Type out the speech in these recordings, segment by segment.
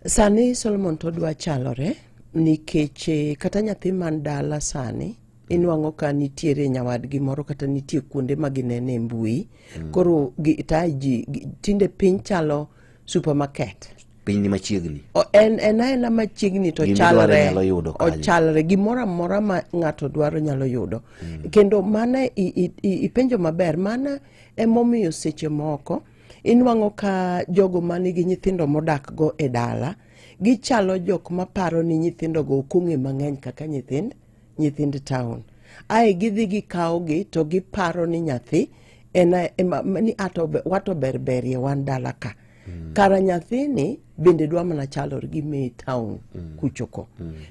Sani Solomon to dwa chalore nikech kata nyathi man dala sani inwango ka nitiere nyawadgi moro kata nitie kuonde ma ginene mbui. Koro tinde piny chalo supermarket. Piny ni machiegni. En machiegni to chalre gimora mora ma ng'ato dwaro nyalo yudo. Kendo mana ipenjo maber, mana emomiyo seche moko inwango ka jogo manigi nyithindo modak go e dala gichalo jok maparo ni nyithindo go okong'e mang'eny kaka nyithind town. Ai gidhi gikaogi to giparo ni nyathi ni wato berberie wan dala ka. Kara nyathini bende dwa mana chalore gi me town kuchoko.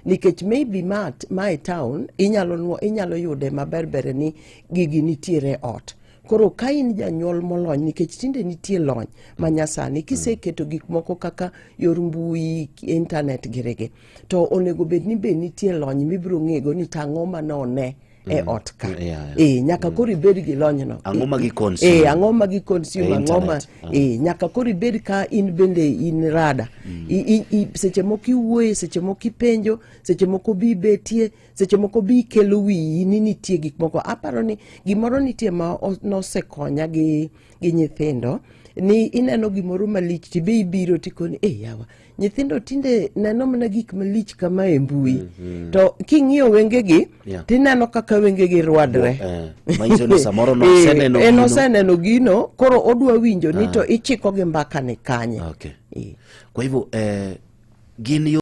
Nikech maybe ma e town inyalo yude maberbere ni gigi nitiere ot. Koro ka in janyuol molony nikech tinde nitie lony manyasani kiseketo gik moko kaka yor mbui, internet girege, to onego bed ni be nitie lony mibiro ng'ego ni tang'o manone e ot ka. Nyaka koro ibed gi lony no. Ang'o ma gi-consume. Ang'o ma gi-consume, ang'o ma nyaka koro ibed ka in bende in rada. Seche moko iwuoye, seche moko ipenjo, seche moko bi betie, seche moko bi kelo wiyi ni nitie gik moko. Aparo ni gimoro nitie ma nosekonya gi nyithindo, ni ineno gimoro malich tibe ibiro tikoni yawa nyithindo tinde neno mana gik malich kama e mbui. To king'iyo wengegi tineno kaka wengegi rwadre. Maiso ni samoro noseneno gino, koro odwa winjo ni to ichiko gi mbaka ni kanye. Kwa hivyo gin